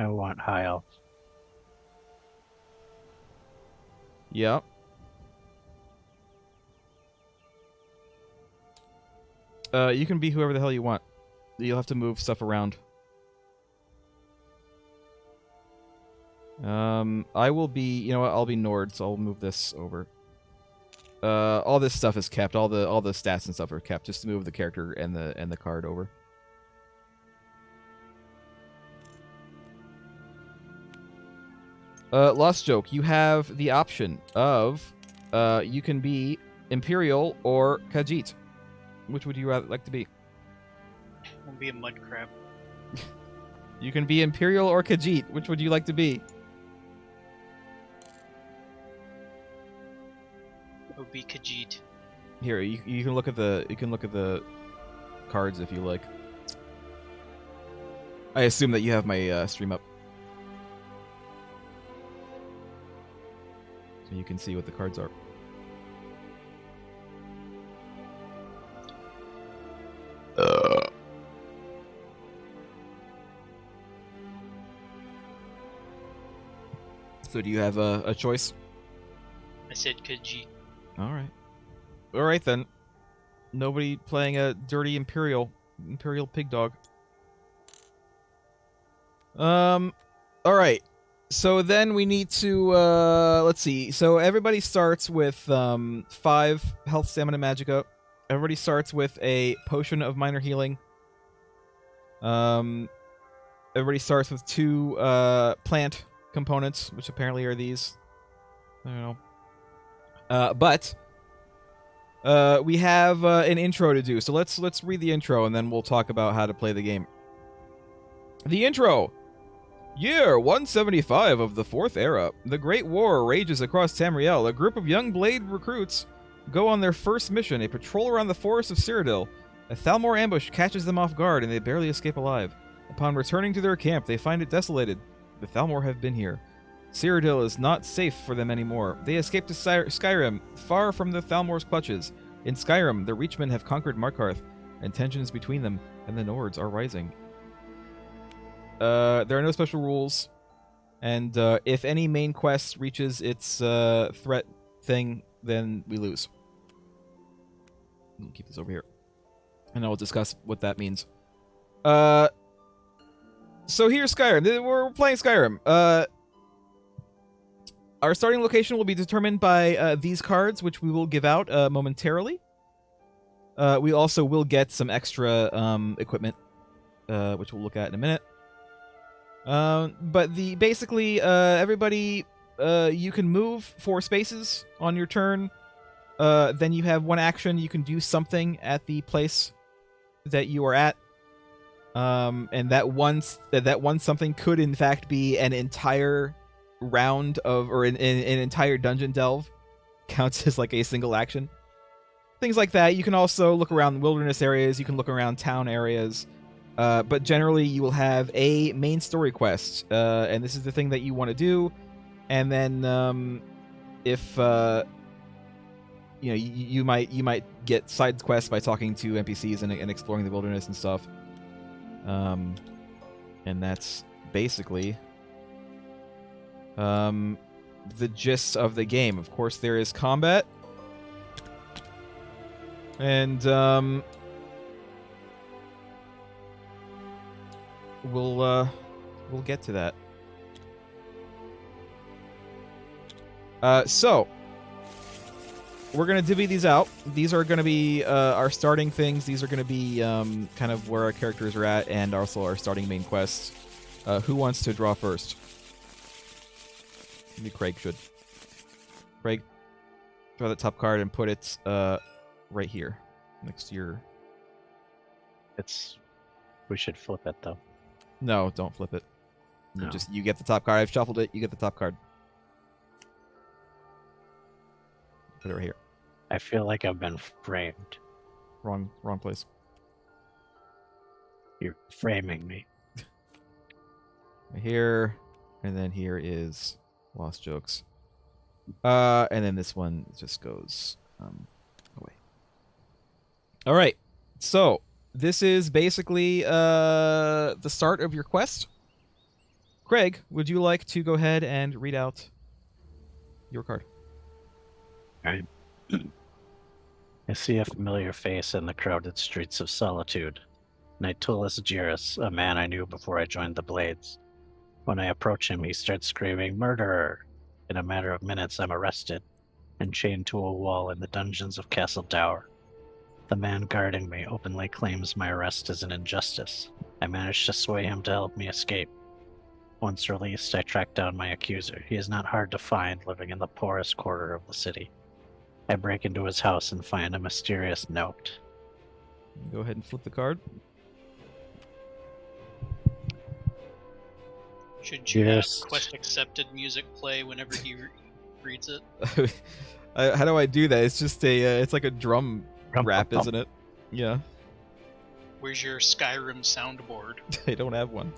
I want high elf. Yeah. You can be whoever the hell you want. You'll have to move stuff around. I will be, you know what, I'll be Nord, so I'll move this over. All this stuff is kept, all the stats and stuff are kept, just to move the character and the card over. Lost Joke, you have the option of, you can be Imperial or Khajiit. Which would you rather like to be? I'll be a mud crab. You can be Imperial or Khajiit. Which would you like to be? It would be Khajiit. Here, you can look at the cards if you like. I assume that you have my stream up, so you can see what the cards are. So do you have a choice? I said Khajiit. All right then. Nobody playing a dirty Imperial pig dog. All right. So then we need to let's see. So everybody starts with 5 health, stamina, magicka. Everybody starts with a potion of minor healing. Everybody starts with 2 plant components, which apparently are these. I don't know. But we have an intro to do. So let's read the intro and then we'll talk about how to play the game. The intro. Year 175 of the 4th Era. The Great War rages across Tamriel. A group of young Blade recruits go on their first mission, a patrol around the forest of Cyrodiil. A Thalmor ambush catches them off guard and they barely escape alive. Upon returning to their camp, they find it desolated. The Thalmor have been here. Cyrodiil is not safe for them anymore. They escape to Skyrim, far from the Thalmor's clutches. In Skyrim, the Reachmen have conquered Markarth, and tensions between them and the Nords are rising. There are no special rules, and if any main quest reaches its threat thing, then we lose. Keep this over here, and I'll discuss what that means. So here's Skyrim. We're playing Skyrim. Our starting location will be determined by these cards, which we will give out momentarily. We also will get some extra equipment, which we'll look at in a minute. But basically, everybody, you can move 4 spaces on your turn. Then you have 1 action. You can do something at the place that you are at. And that one something could in fact be an entire round of, or an entire dungeon delve, counts as like a single action. Things like that. You can also look around wilderness areas. You can look around town areas. But generally, you will have a main story quest, and this is the thing that you want to do. And then, if you might get side quests by talking to NPCs and exploring the wilderness and stuff. And that's basically the gist of the game. Of course, there is combat, and we'll get to that. So we're gonna divvy these out. These are gonna be our starting things. These are gonna be kind of where our characters are at, and also our starting main quests. Who wants to draw first? Maybe Craig should. Craig, draw the top card and put it right here, next to your... We should flip it, though. No, don't flip it. No. You get the top card. I've shuffled it. You get the top card. Put it right here. I feel like I've been framed. Wrong place. You're framing me. Right here, and then here is Lost Jokes. And then this one just goes away. All right. So this is basically the start of your quest. Craig, would you like to go ahead and read out your card? Right. I see a familiar face in the crowded streets of Solitude. Nitulus Jirus, a man I knew before I joined the Blades. When I approach him, he starts screaming, "Murderer!" In a matter of minutes, I'm arrested and chained to a wall in the dungeons of Castle Dower. The man guarding me openly claims my arrest is an injustice. I manage to sway him to help me escape. Once released, I track down my accuser. He is not hard to find, living in the poorest quarter of the city. I break into his house and find a mysterious note. Go ahead and flip the card. Should you have Yes. quest accepted music play whenever he reads it? How do I do that? It's just it's like a drum Rum, rap, bum, isn't it? Yeah, Where's your Skyrim soundboard? I don't have one.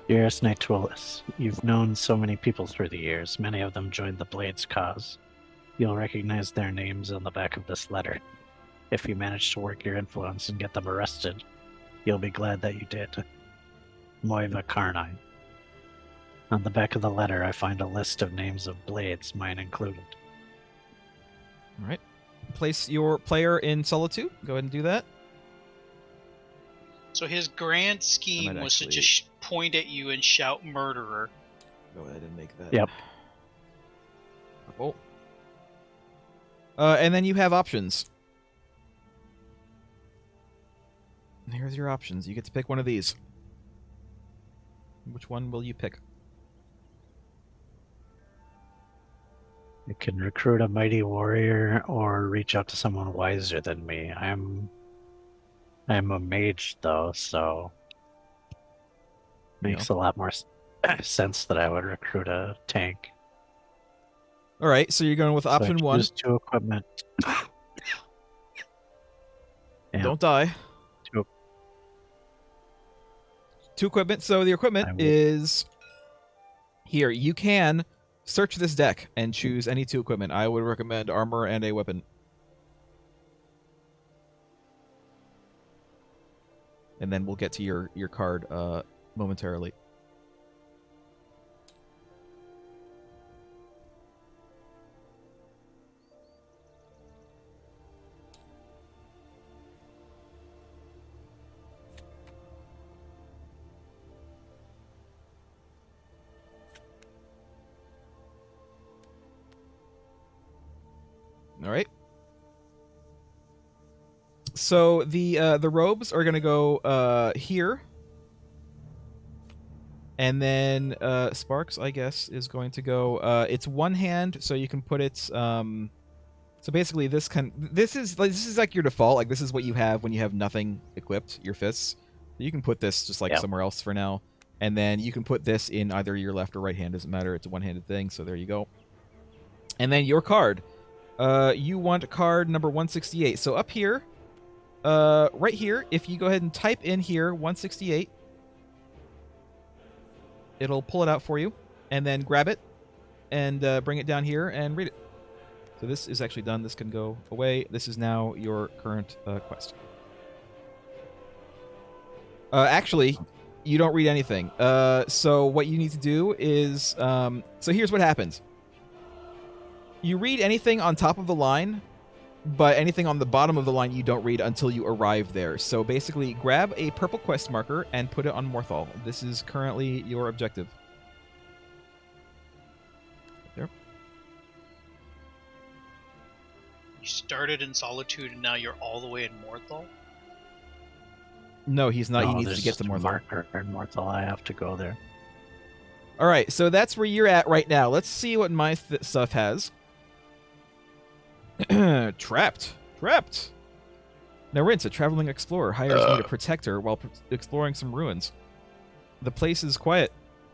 Dearest Nitulus, you've known so many people through the years. Many of them joined the Blades' cause. You'll recognize their names on the back of this letter. If you manage to work your influence and get them arrested, you'll be glad that you did. Moiva Carnine. On the back of the letter, I find a list of names of Blades, mine included. All right. Place your player in Solitude. Go ahead and do that. So his grand scheme might was to actually- just point at you and shout "murderer." Go ahead and make that. Yep. Purple. And then you have options. Here's your options. You get to pick one of these. Which one will you pick? You can recruit a mighty warrior or reach out to someone wiser than me. I'm a mage though, so makes a lot more sense that I would recruit a tank. All right, so you're going with So I option one. choose 2 equipment. Yeah. Don't die. Two. 2 equipment. So the I equipment will. is here. You can search this deck and choose any 2 equipment. I would recommend armor and a weapon. And then we'll get to your card momentarily. All right. So the robes are gonna go here, and then Sparks, I guess, is going to go. It's one hand, so you can put it. So basically, this is like your default. Like this is what you have when you have nothing equipped. Your fists. You can put this just like Yep. somewhere else for now, and then you can put this in either your left or right hand. Doesn't matter. It's a one-handed thing. So there you go. And then your card. You want card number 168. So up here, right here, if you go ahead and type in here 168, it'll pull it out for you, and then grab it and bring it down here and read it. So this is actually done. This can go away. This is now your current quest. Actually, you don't read anything. So what you need to do is, so here's what happens. You read anything on top of the line, but anything on the bottom of the line you don't read until you arrive there. So basically, grab a purple quest marker and put it on Morthal. This is currently your objective. There. You started in Solitude and now you're all the way in Morthal? No, he's not. He Oh, needs there's to get to just a Morthal. marker in Morthal. I have to go there. All right, so that's where you're at right now. Let's see what my stuff has. Trapped. Now, Rince, a traveling explorer, hires me to protect her while exploring some ruins. The place is quiet,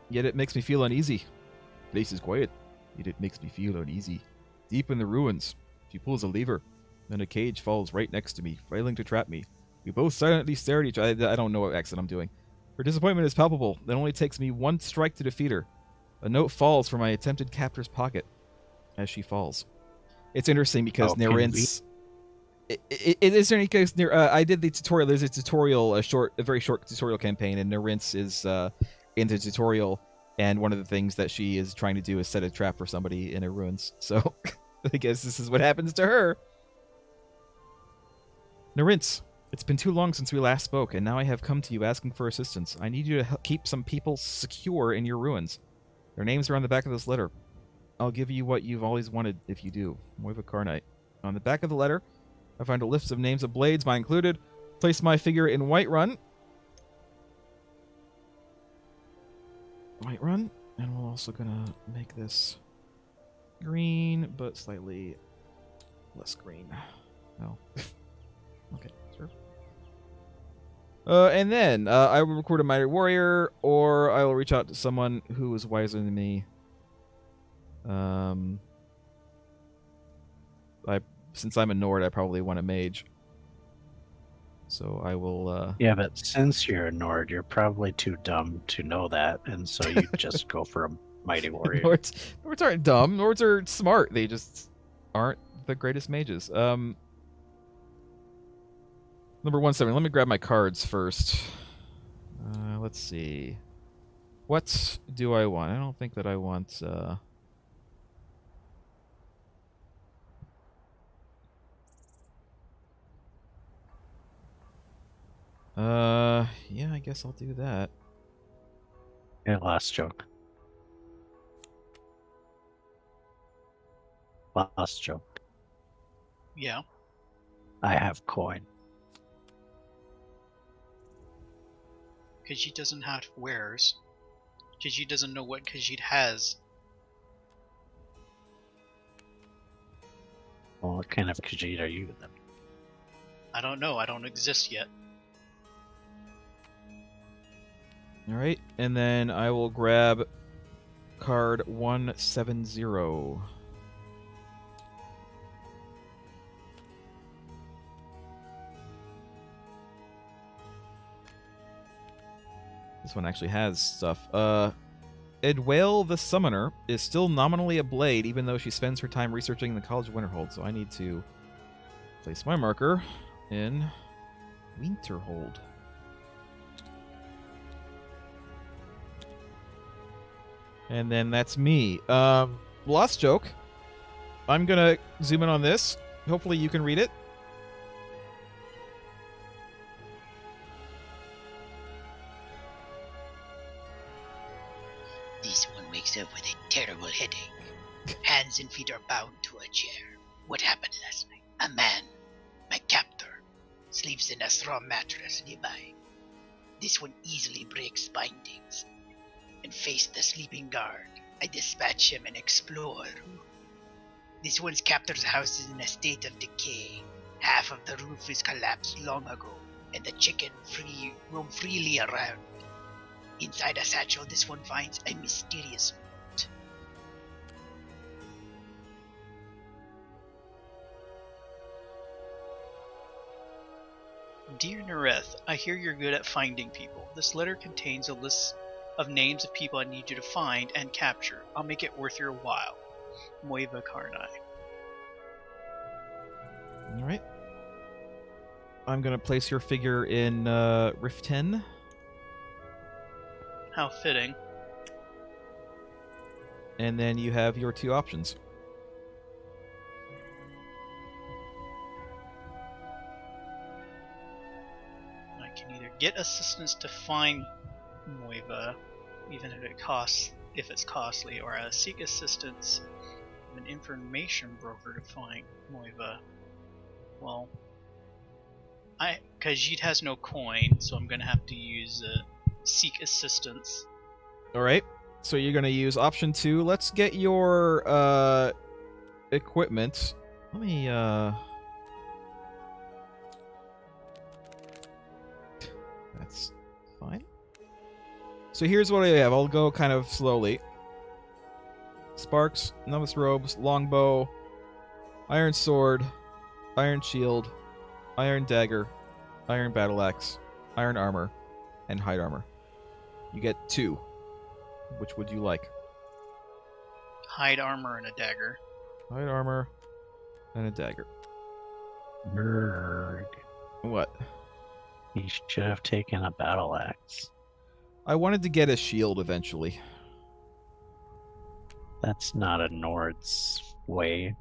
yet it makes me feel uneasy. The place is quiet, yet it makes me feel uneasy. Deep in the ruins, she pulls a lever, and a cage falls right next to me, failing to trap me. We both silently stare at each other. I don't know what accent I'm doing. Her disappointment is palpable. It only takes me one strike to defeat her. A note falls from my attempted captor's pocket as she falls. It's interesting because Oh, can we- Nerintz... It is there because I did the tutorial. There's a tutorial, a very short tutorial campaign, and Nerintz is in the tutorial, and one of the things that she is trying to do is set a trap for somebody in her ruins. So I guess this is what happens to her. Narintz, it's been too long since we last spoke, and now I have come to you asking for assistance. I need you to keep some people secure in your ruins. Their names are on the back of this letter. I'll give you what you've always wanted if you do. Moiva Karnite. On the back of the letter, I find a list of names of blades, mine included. Place my figure in Whiterun. Whiterun. And we're also going to make this green, but slightly less green. Oh. Okay, sure. And then I will record a Mighty Warrior, or I will reach out to someone who is wiser than me. Since I'm a Nord, I probably want a mage. So I will. Yeah, but since you're a Nord, you're probably too dumb to know that, and so you just go for a mighty warrior. Nords aren't dumb. Nords are smart. They just aren't the greatest mages. Number 170. Let me grab my cards first. Let's see. What do I want? I don't think that I want. Yeah, I guess I'll do that. Yeah, last joke. Last joke. Yeah. I have coin. Khajiit doesn't have wares. Khajiit doesn't know what Khajiit has. Well, what kind of Khajiit are you then? I don't know. I don't exist yet. All right, and then I will grab card 170. This one actually has stuff. Edwale the Summoner is still nominally a blade, even though she spends her time researching the College of Winterhold. So I need to place my marker in Winterhold. And then that's me. Lost joke. I'm gonna zoom in on this. Hopefully you can read it. This one wakes up with a terrible headache. Hands and feet are bound to a chair. What happened last night? A man, my captor, sleeps in a straw mattress nearby. This one easily breaks bindings. And face the sleeping guard. I dispatch him and explore. This one's captor's house is in a state of decay. Half of the roof is collapsed long ago, and the chicken roam freely around. Inside a satchel, this one finds a mysterious note. Dear Nareth, I hear you're good at finding people. This letter contains a list of names of people I need you to find and capture. I'll make it worth your while. Moiva Karnai. Alright. I'm going to place your figure in Rift 10. How fitting. And then you have your two options. I can either get assistance to find Moiva, even if it's costly, or seek assistance of an information broker to find Moiva. Well, Khajiit has no coin, so I'm gonna have to use seek assistance. Alright. So you're going to use option 2. Let's get your equipment. Let me That's fine. So here's what I have. I'll go kind of slowly. Sparks, novice robes, longbow, iron sword, iron shield, iron dagger, iron battle axe, iron armor, and hide armor. You get 2. Which would you like? Hide armor and a dagger. Hide armor and a dagger. Berg. What? You should have taken a battle axe. I wanted to get a shield eventually. That's not a Nord's way.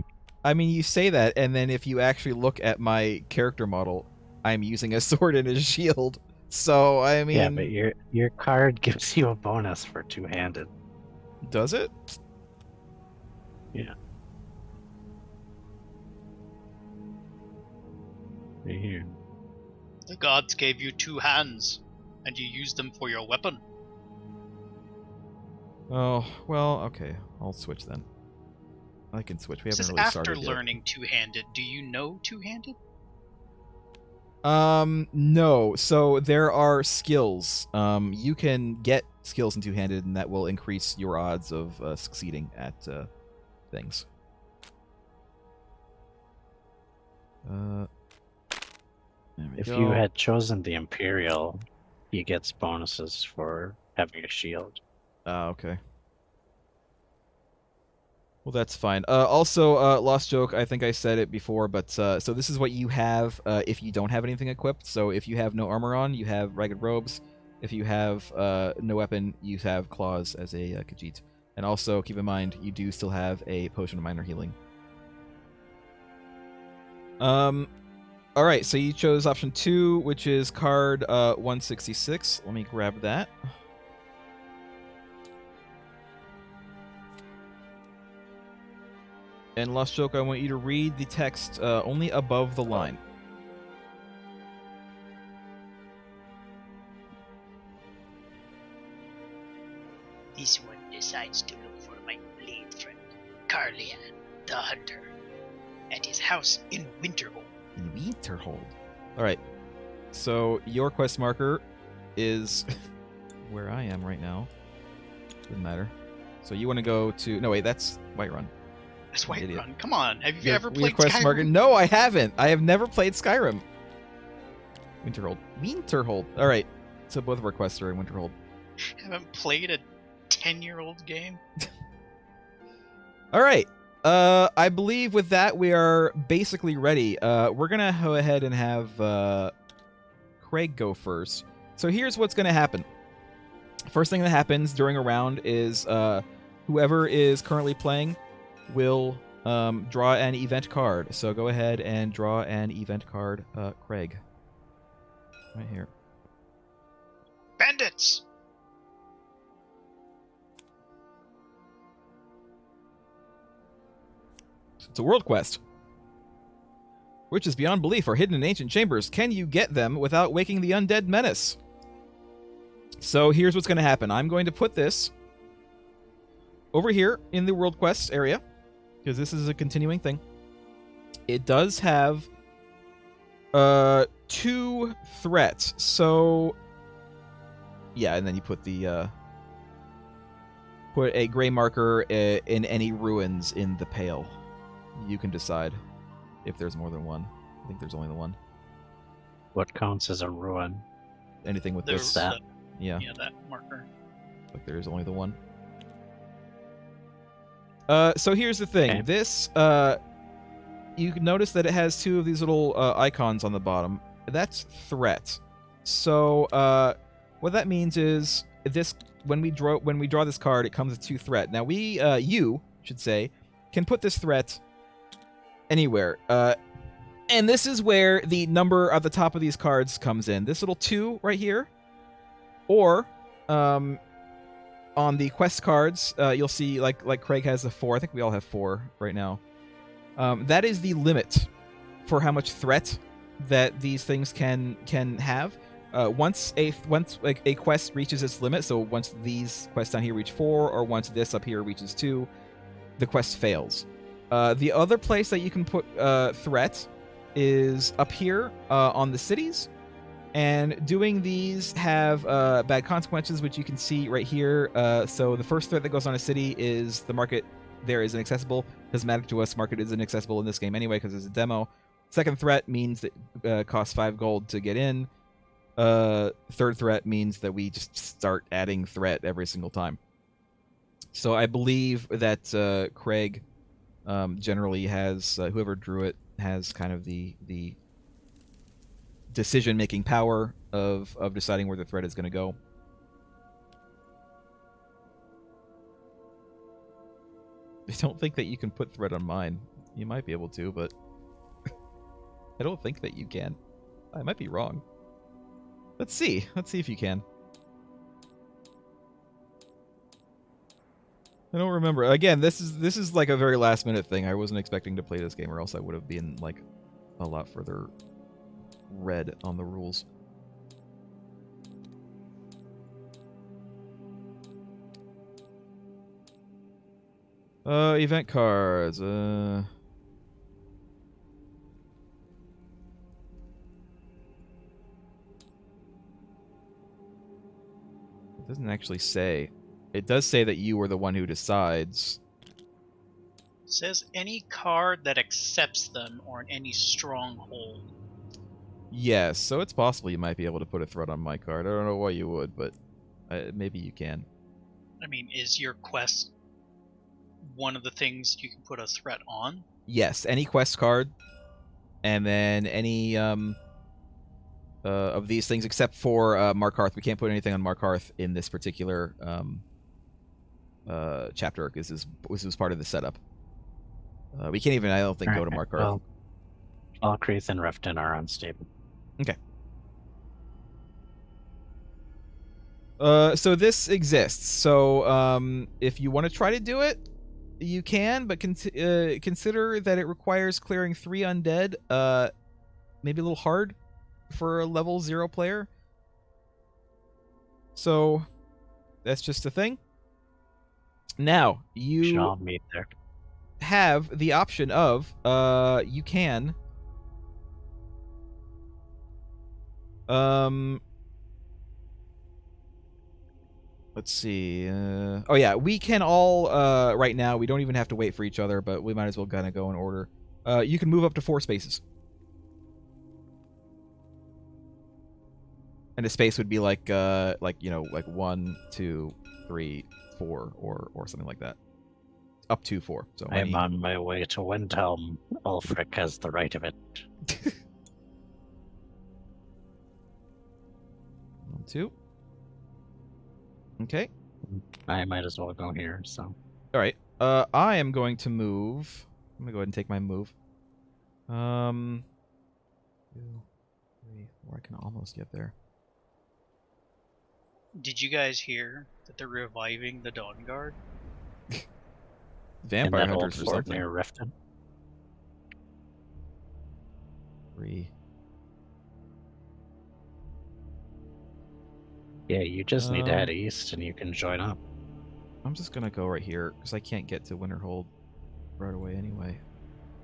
I mean, you say that, and then if you actually look at my character model, I'm using a sword and a shield. So, I mean... Yeah, but your card gives you a bonus for two-handed. Does it? Yeah. Right here. The gods gave you 2 hands, and you used them for your weapon. Oh, well, okay. I'll switch then. I can switch. We This haven't is really after started yet. learning two-handed. Do you know two-handed? No. So there are skills. You can get skills in two-handed, and that will increase your odds of succeeding at things. If you had chosen the Imperial, he gets bonuses for having a shield. Okay. Well, that's fine. Also, Lost Joke, I think I said it before, but so this is what you have if you don't have anything equipped. So if you have no armor on, you have Ragged Robes. If you have no weapon, you have Claws as a Khajiit. And also, keep in mind, you do still have a Potion of Minor Healing. Alright, so you chose option 2, which is card 166. Let me grab that. And Lost Joke, I want you to read the text only above the line. This one decides to look for my blade friend, Carlian, the hunter, at his house in Winterhold. In Winterhold. Alright. So your quest marker is where I am right now. Doesn't matter. So you want to go to... No, wait, that's Whiterun. That's Whiterun. Come on. Have you ever Your played quest Skyrim? marker? No, I haven't. I have never played Skyrim. Winterhold. Winterhold. Alright. So both of our quests are in Winterhold. Haven't played a 10-year-old game? Alright. I believe with that we are basically ready. We're gonna go ahead and have Craig go first. So here's what's gonna happen. First thing that happens during a round is whoever is currently playing will draw an event card. So go ahead and draw an event card, Craig. Right here. Bandits! It's a world quest. Riches beyond belief are hidden in ancient chambers. Can you get them without waking the undead menace? So here's what's going to happen. I'm going to put this over here in the world quest area, because this is a continuing thing. It does have 2 threats. So yeah, and then you put the put a gray marker in any ruins in the pale. You can decide if there's more than one. I think there's only the one. What counts as a ruin? Anything with There's this, that. yeah, that marker. like there's only the one. So here's the thing. Okay. This, you can notice that it has 2 of these little icons on the bottom. That's threat. So what that means is this: when we draw this card, it comes with 2 threat. Now you should say, can put this threat anywhere. And this is where the number at the top of these cards comes in. This little 2 right here, or on the quest cards, you'll see like Craig has a 4. I think we all have 4 right now. That is the limit for how much threat that these things can have. Once a quest reaches its limit, so once these quests down here reach 4, or once this up here reaches 2, the quest fails. The other place that you can put threat is up here on the cities, and doing these have bad consequences, which you can see right here. So the first threat that goes on a city is the market there is inaccessible. Doesn't matter to us, market is inaccessible in this game anyway because it's a demo. Second threat means that costs 5 gold to get in. Third threat means that we just start adding threat every single time. So I believe that Craig generally has, whoever drew it has kind of the decision-making power of deciding where the threat is going to go. I don't think that you can put threat on mine. You might be able to, but I don't think that you can. I might be wrong. Let's see. Let's see if you can. I don't remember. Again, this is like a very last minute thing. I wasn't expecting to play this game, or else I would have been like a lot further red on the rules. Event cards. It doesn't actually say. It does say that you were the one who decides. It says any card that accepts them or in any stronghold. Yes, so it's possible you might be able to put a threat on my card. I don't know why you would, but maybe you can. I mean, is your quest one of the things you can put a threat on? Yes, any quest card, and then any of these things except for Markarth. We can't put anything on Markarth in this particular chapter because this was part of the setup. We can't even, I don't think, go to Markarth. Well, Valkyries and Riften are unstable. Okay. So this exists. So if you want to try to do it, you can, but consider that it requires clearing 3 undead. Maybe a little hard for a level 0 player. So that's just a thing. Now, you Should all meet there. have the option of you can let's see. Oh yeah, we can all right now. We don't even have to wait for each other, but we might as well kind of go in order. You can move up to 4 spaces, and a space would be like 1, 2, 3, 4, or something like that. Up to 4. So I am on my way to Windhelm. Ulfric has the right of it. 1, 2. Okay. I might as well go here, so. All right. I am going to move. I'm gonna go ahead and take my move. 2, 3, 4. I can almost get there. Did you guys hear that they're reviving the Dawn Guard? Vampire in that old hunters or fort something. near Riften. 3. Yeah, you just need to head east and you can join up. I'm just gonna go right here because I can't get to Winterhold right away anyway.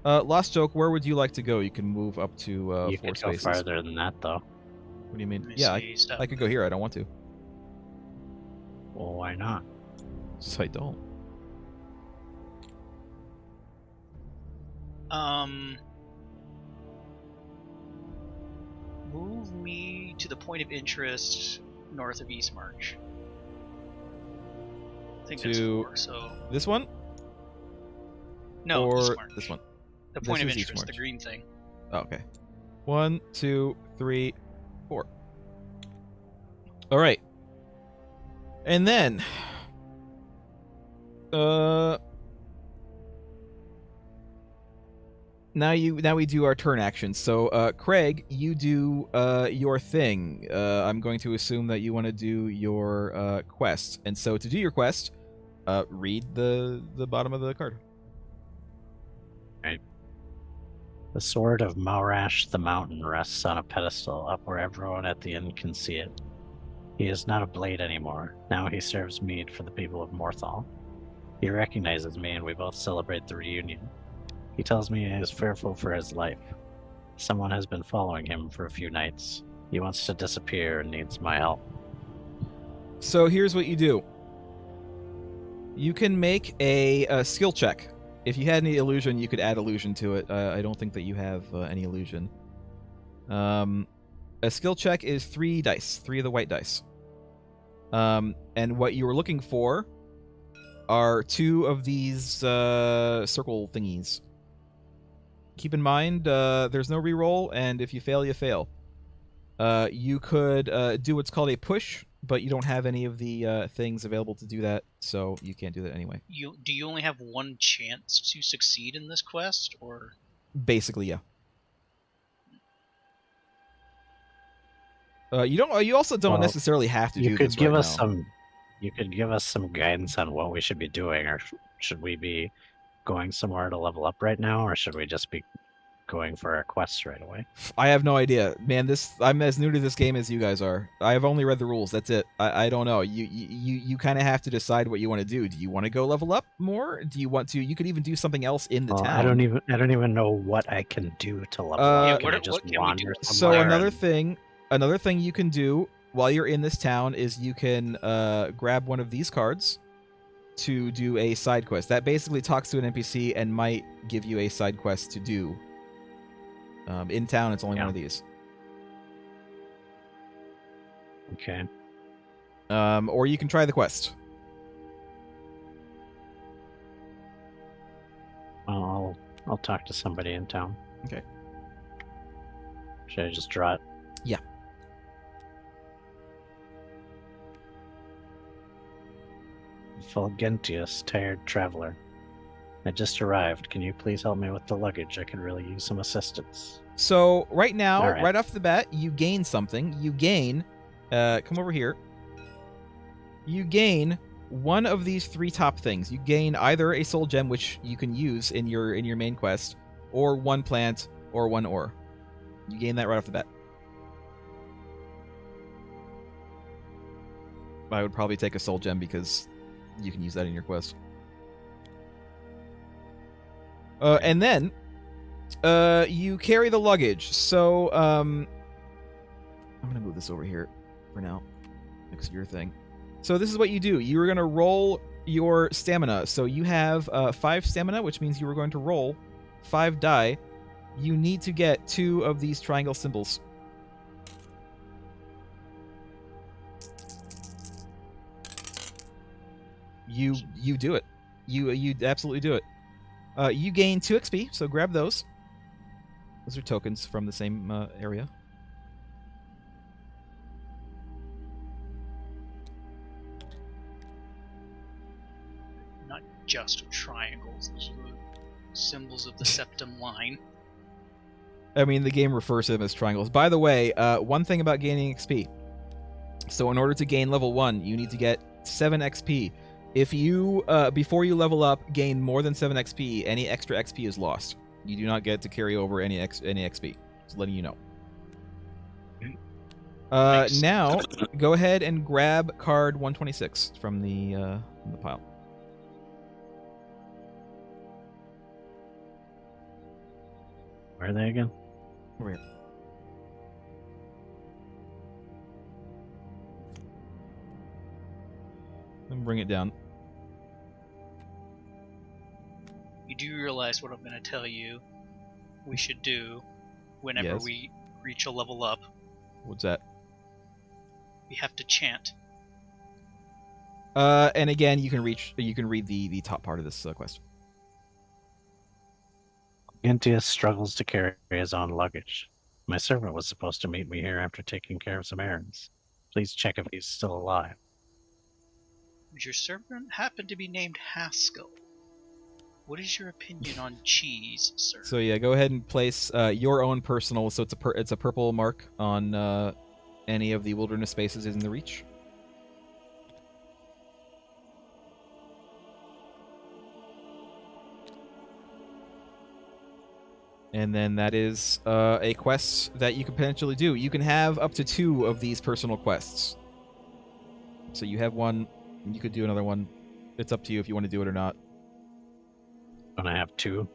Lost Joke, where would you like to go? You can move up to You 4 could go spaces. farther than that, though. What do you mean? Let me Yeah, see stuff. I could go here. I don't want to. Well, why not? So I don't. Move me to the point of interest north of East March. I think that's To 4, so... This one? No, or East March. this one? The point of This is East interest, the March. green thing. Oh, okay. 1, 2, 3, 4. All right. And then, now we do our turn actions. So, Craig, you do your thing. I'm going to assume that you want to do your quest, and so to do your quest, read the bottom of the card. Right. The sword of Maurash the Mountain rests on a pedestal up where everyone at the inn can see it. He is not a blade anymore. Now he serves mead for the people of Morthal. He recognizes me and we both celebrate the reunion. He tells me he is fearful for his life. Someone has been following him for a few nights. He wants to disappear and needs my help. So here's what you do. You can make a skill check. If you had any illusion, you could add illusion to it. I don't think that you have any illusion. A skill check is 3 dice, 3 of the white dice. And what you were looking for are 2 of these circle thingies. Keep in mind, there's no reroll, and if you fail, you fail. You could do what's called a push, but you don't have any of the things available to do that, so you can't do that anyway. Do you only have one chance to succeed in this quest, or Basically, yeah. You also don't Well, necessarily have to you do could this give right us now. some guidance on what we should be doing, or should we be going somewhere to level up right now, or should we just be going for our quests right away? I have no idea, man. I'm as new to this game as you guys are. I have only read the rules. That's it. I don't know. You kind of have to decide what you want to do. Do you want to go level up more? Do you want to? You could even do something else in the Well, town. I don't even know what I can do to level Yeah, up. Can I just what can we wander do? So somewhere? another thing you can do while you're in this town is you can grab one of these cards to do a side quest. That basically talks to an NPC and might give you a side quest to do. In town, it's only one of these. Okay. Or you can try the quest. Well, I'll talk to somebody in town. Okay. Should I just draw it? Yeah. Fulgentius, tired traveler. I just arrived. Can you please help me with the luggage? I could really use some assistance. So right now, All right. right off the bat, you gain something. You gain, come over here. You gain one of these three top things. You gain either a soul gem, which you can use in your main quest, or one plant, or one ore. You gain that right off the bat. I would probably take a soul gem because you can use that in your quest. And then you carry the luggage. So I'm gonna move this over here for now, next to your thing. So this is what you do. You're gonna roll your stamina. So you have 5 stamina, which means you are going to roll 5 die. You need to get 2 of these triangle symbols. You do it. You absolutely do it. You gain 2 XP, so grab those. Those are tokens from the same area. Not just triangles, those are the symbols of the septum line. I mean, the game refers to them as triangles. By the way, one thing about gaining XP. So in order to gain level 1, you need to get 7 XP. If you, before you level up, gain more than 7 XP, any extra XP is lost. You do not get to carry over any XP. Just letting you know. Nice. Now, go ahead and grab card 126 from the pile. Where are they again? Over here. And bring it down. You do realize what I'm going to tell you we should do whenever Yes. we reach a level up. What's that? We have to chant. And again, you can read the top part of this quest. Fulgentius struggles to carry his own luggage. My servant was supposed to meet me here after taking care of some errands. Please check if he's still alive. Does your servant happen to be named Haskell? What is your opinion on cheese, sir? So yeah, go ahead and place your own personal. So it's a purple mark on any of the wilderness spaces in the reach. And then that is a quest that you can potentially do. You can have up to 2 of these personal quests. So you have one, and you could do another one. It's up to you if you want to do it or not. Don't I have 2?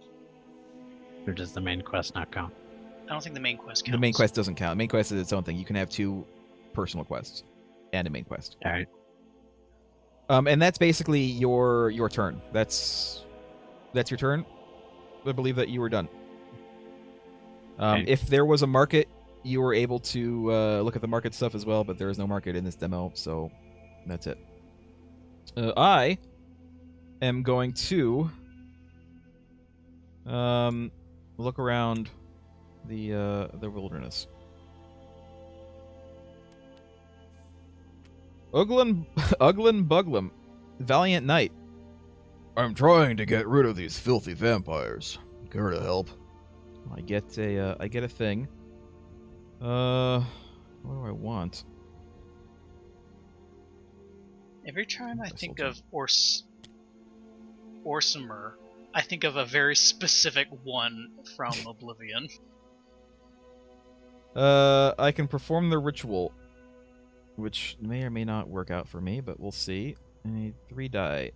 Or does the main quest not count? I don't think the main quest counts. The main quest doesn't count. Main quest is its own thing. You can have 2 personal quests and a main quest. All right. And that's basically your turn. That's your turn. I believe that you were done. Okay. If there was a market, you were able to look at the market stuff as well, but there is no market in this demo, so that's it. I am going to look around the wilderness. Uglin Buglum, Valiant Knight. I'm trying to get rid of these filthy vampires. Care to help? I get a thing. What do I want? Every time I That's think okay. of Orsimer, I think of a very specific one from Oblivion. I can perform the ritual, which may or may not work out for me, but we'll see. I need 3 die.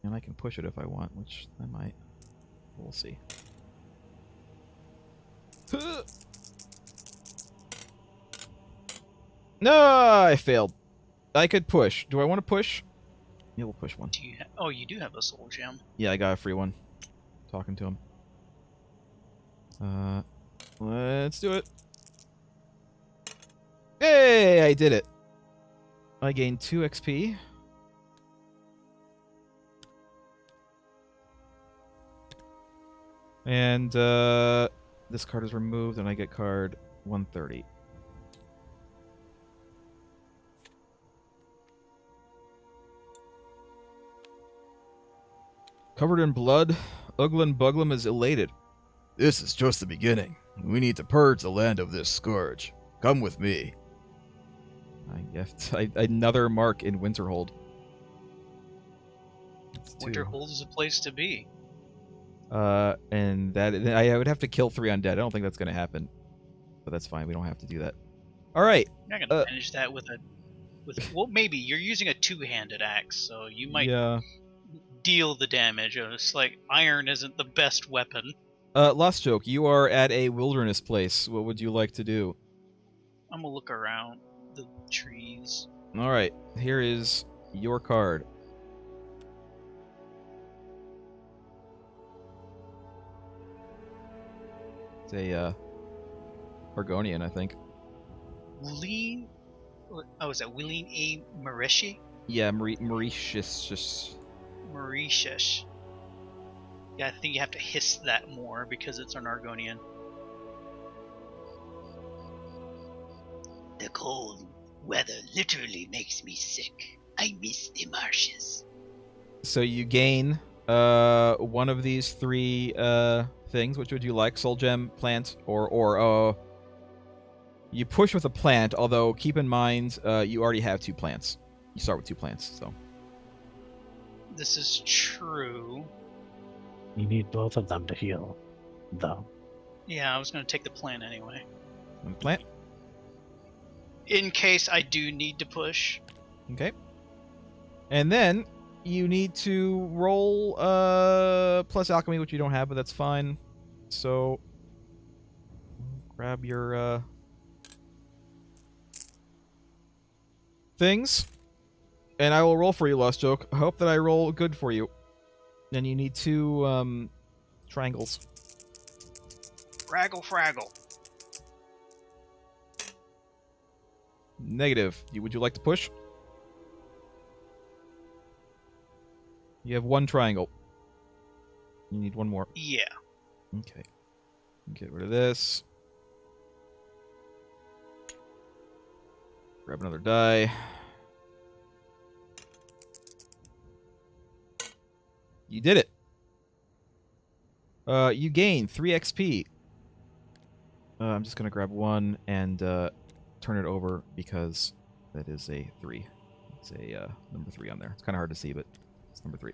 And I can push it if I want, which I might. We'll see. No, I failed. I could push. Do I want to push? Yeah, we'll push one. Oh, you do have a soul gem. Yeah, I got a free one. Talking to him. Let's do it. Hey, I did it. I gained 2 XP. And this card is removed, and I get card 130. Covered in blood, Uglin Buglum is elated. This is just the beginning. We need to purge the land of this scourge. Come with me. I guess another mark in Winterhold. Winterhold is a place to be. And that I would have to kill 3 undead. I don't think that's going to happen, but that's fine. We don't have to do that. All right. You're not gonna manage that with well, maybe you're using a 2-handed axe, so you might deal the damage. It's like iron isn't the best weapon. Lost Joke, you are at a wilderness place. What would you like to do? I'm gonna look around the trees. All right. Here is your card. It's a Argonian, I think. Willeen? Oh, is that Willeen A. Mareshi? Yeah, Mauritius. Mauritius. Yeah, I think you have to hiss that more because it's an Argonian. The cold weather literally makes me sick. I miss the marshes. So you gain one of these 3 things. Which would you like? Soul gem, plant, or you push with a plant, although keep in mind you already have 2 plants. You start with 2 plants, so. This is true. You need both of them to heal, though. Yeah, I was going to take the plant anyway. One plant. In case I do need to push. Okay. And then you need to roll plus alchemy, which you don't have, but that's fine. So grab your things, and I will roll for you, Lost Joke. I hope that I roll good for you. Then you need 2 triangles. Fraggle. Negative. Would you like to push? You have 1 triangle. You need 1 more. Yeah. Okay. Get rid of this. Grab another die. You did it. You gain 3 XP. I'm just gonna grab 1 and turn it over because that is a 3. It's a number 3 on there. It's kind of hard to see, but it's number 3.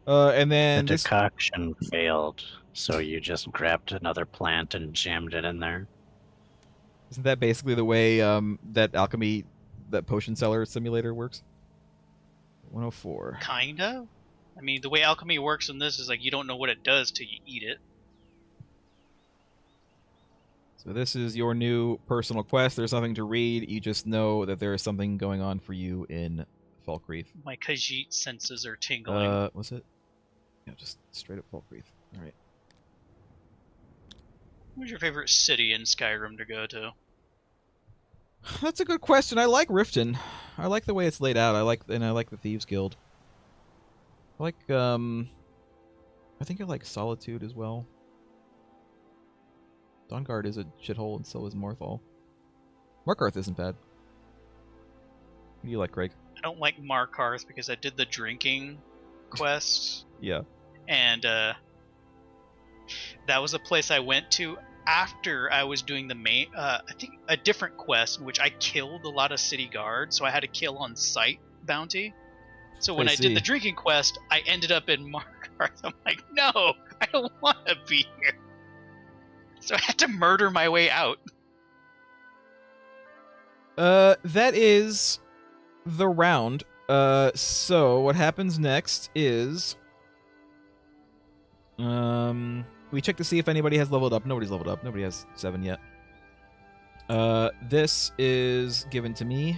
And then The decoction failed, so you just grabbed another plant and jammed it in there. Isn't that basically the way that potion seller simulator works? 104. Kinda. I mean, the way alchemy works in this is like you don't know what it does till you eat it. So this is your new personal quest. There's nothing to read. You just know that there is something going on for you in Falkreath. My Khajiit senses are tingling. Was it? Yeah, just straight up Falkreath. All right. What's your favorite city in Skyrim to go to? That's a good question. I like Riften. I like the way it's laid out. I like the Thieves Guild. I like I think I like Solitude as well. Dawnguard is a shithole, and so is Morthal. Markarth isn't bad. What do you like, Craig? I don't like Markarth because I did the drinking quest, Yeah. and that was a place I went to after I was doing the main, I think a different quest in which I killed a lot of city guards, so I had to kill on sight bounty. So when I did the drinking quest, I ended up in Markarth. I'm like, no, I don't want to be here. So I had to murder my way out. That is the round. So what happens next is, we check to see if anybody has leveled up. Nobody's leveled up. Nobody has 7 yet. This is given to me.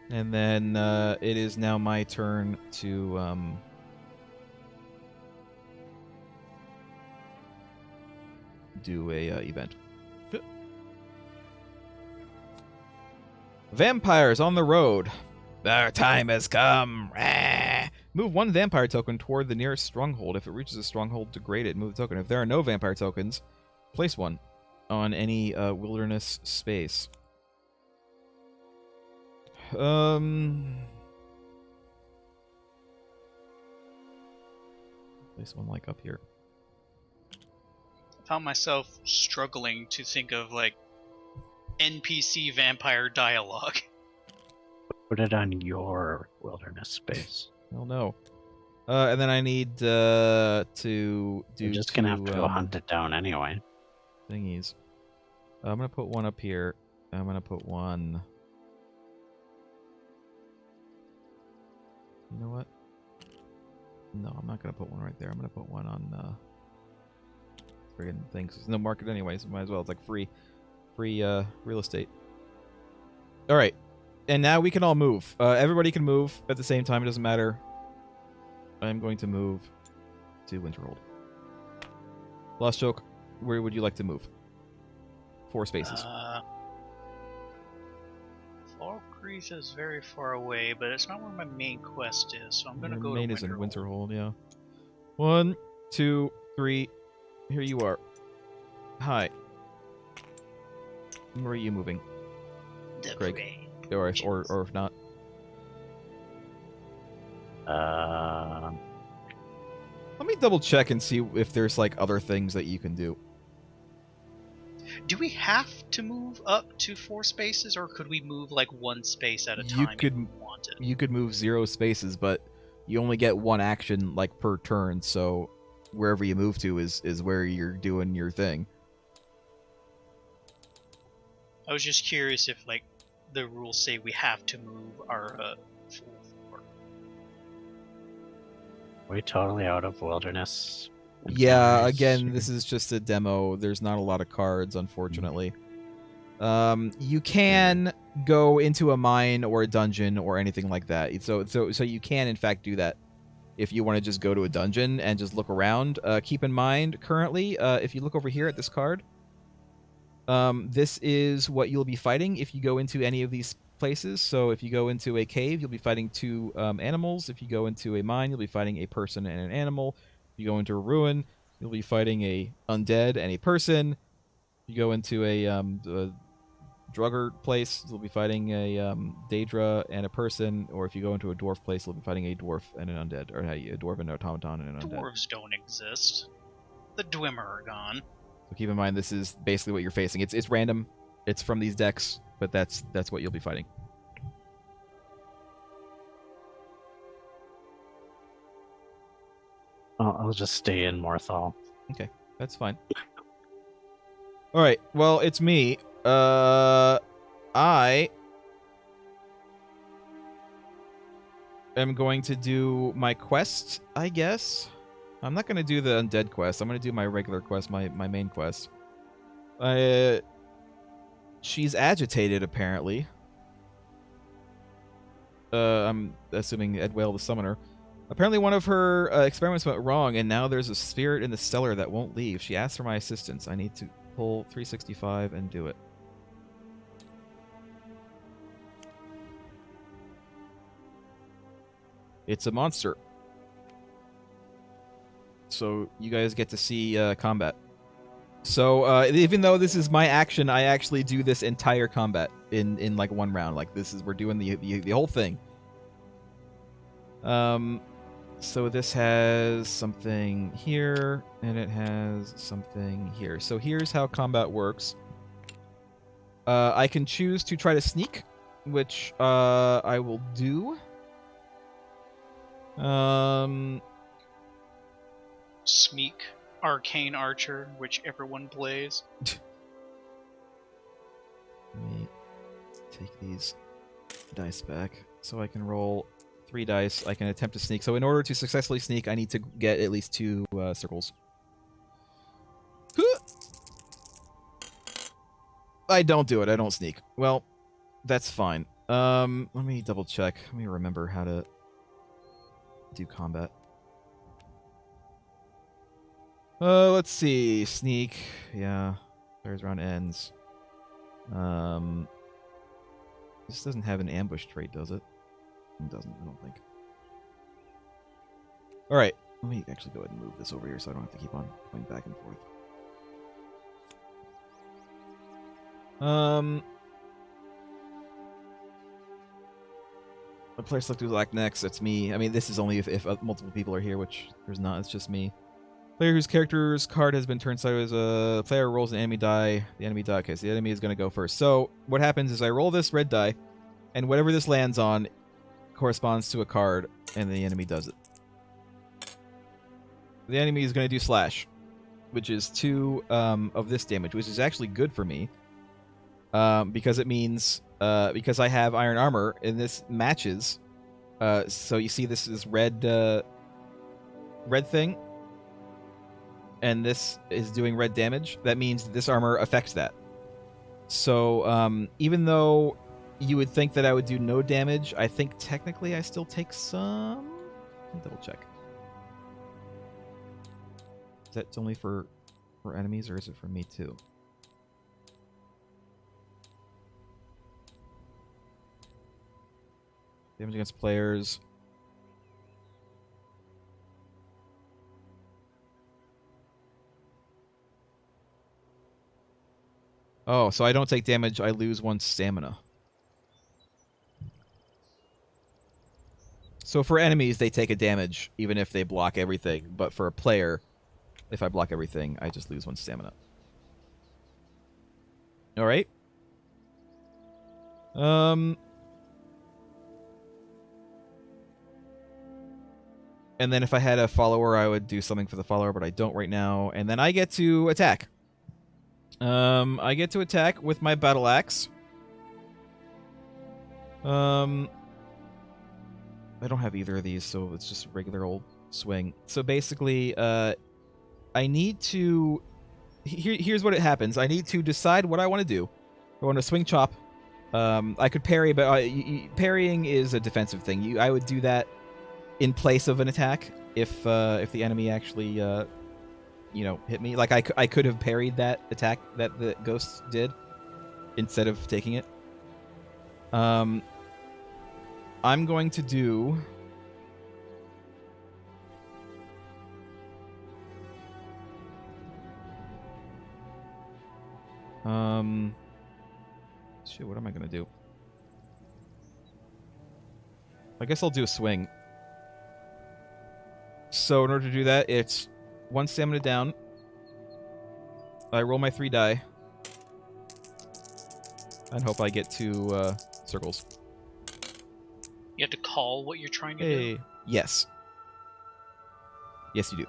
And then, it is now my turn to, do a, event. Vampires on the road. Our time has come. Move 1 vampire token toward the nearest stronghold. If it reaches a stronghold, degrade it. Move the token. If there are no vampire tokens, place 1 on any wilderness space. Place 1 like up here. I found myself struggling to think of like NPC vampire dialogue. Put it on your wilderness space. Well, no. And then I need to do You're just gonna have to go hunt it down anyway. Thingies. I'm gonna put 1 up here. I'm gonna put 1. You know what? No, I'm not gonna put 1 right there. I'm gonna put 1 on friggin' things. There's no market anyway, so might as well. It's like free real estate. All right, and now we can all move. Everybody can move at the same time. It doesn't matter. I'm going to move to Winterhold. Lost Joke, where would you like to move? 4 spaces. Falkreath is very far away, but it's not where my main quest is, so I'm gonna go main to is in Winterhold. Winterhold, yeah. 1, 2, 3. Here you are. Hi. Where are you moving? The Greg. prey. Or if not. Let me double check and see if there's like other things that you can do. Do we have to move up to 4 spaces, or could we move like 1 space at a time if we wanted? You could move 0 spaces, but you only get 1 action like per turn, so wherever you move to is where you're doing your thing. I was just curious if like the rules say we have to move our full 4. Are we totally out of wilderness? Yeah, encounters? again, this is just a demo. There's not a lot of cards, unfortunately. You can go into a mine or a dungeon or anything like that. So you can in fact do that if you want to just go to a dungeon and just look around. Keep in mind, currently, if you look over here at this card, this is what you'll be fighting if you go into any of these places. So if you go into a cave, you'll be fighting 2 animals. If you go into a mine, you'll be fighting a person and an animal. If you go into a ruin, you'll be fighting a undead and a person. If you go into a drugger place, you'll be fighting a Daedra and a person. Or if you go into a dwarf place, you'll be fighting a dwarf and an undead. Or a dwarf and an automaton and an undead. Dwarves don't exist. The Dwemer are gone. So keep in mind, this is basically what you're facing. It's random. It's from these decks, but that's what you'll be fighting. I'll just stay in Morthal. Okay, that's fine. All right. Well, it's me. I am going to do my quest, I guess. I'm not going to do the undead quest. I'm going to do my regular quest, my main quest. She's agitated, apparently. I'm assuming Edwale the Summoner. Apparently one of her experiments went wrong, and now there's a spirit in the cellar that won't leave. She asked for my assistance. I need to pull 365 and do it. It's a monster. So you guys get to see combat. So even though this is my action, I actually do this entire combat in like one round. Like we're doing the whole thing. So this has something here, and it has something here. So here's how combat works. I can choose to try to sneak, which I will do. Sneak, Arcane Archer, which everyone plays. Let me take these dice back so I can roll 3 dice. I can attempt to sneak. So in order to successfully sneak, I need to get at least 2 circles. I don't do it. I don't sneak. Well, that's fine. Let me double check. Let me remember how to do combat. Let's see. Sneak. Yeah. Player's round ends. This doesn't have an ambush trait, does it? It doesn't, I don't think. Alright. Let me actually go ahead and move this over here so I don't have to keep on going back and forth. The player selected black next. That's me. I mean, this is only if multiple people are here, which there's not. It's just me. Player whose character's card has been turned sideways. Player rolls an enemy die. The enemy die. Okay, so the enemy is going to go first. So what happens is I roll this red die, and whatever this lands on corresponds to a card, and the enemy does it. The enemy is going to do slash, which is 2 of this damage, which is actually good for me. Because it means because I have iron armor and this matches. So you see this is red thing, and this is doing red damage. That means this armor affects that. So even though you would think that I would do no damage, I think technically I still take some. Let me double check. Is that only for enemies, or is it for me too? Damage against players. Oh, so I don't take damage, I lose 1 stamina. So for enemies, they take a damage, even if they block everything. But for a player, if I block everything, I just lose 1 stamina. Alright. And then if I had a follower, I would do something for the follower, but I don't right now. And then I get to attack. I get to attack with my battle axe. I don't have either of these, so it's just a regular old swing. So basically, I need to... Here's what it happens. I need to decide what I want to do. I want to swing chop. I could parry, but parrying is a defensive thing. I would do that in place of an attack if the enemy actually hit me. Like I could have parried that attack that the ghost did instead of taking it. I'm going to do shit, what am I gonna do? I guess I'll do a swing. So in order to do that, it's 1 stamina down. I roll my 3 die. And hope I get 2 circles. You have to call what you're trying to do? Yes. Yes, you do.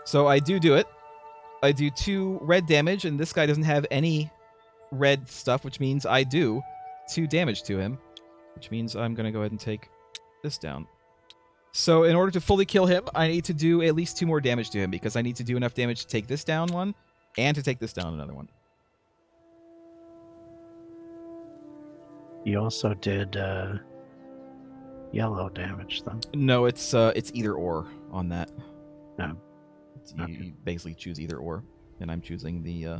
So I do it. I do 2 red damage, and this guy doesn't have any red stuff, which means I do 2 damage to him. Which means I'm going to go ahead and take this down. So in order to fully kill him, I need to do at least 2 more damage to him, because I need to do enough damage to take this down one, and to take this down another one. You also did yellow damage, though. No, it's either or on that. No. You basically choose either or, and I'm choosing the... I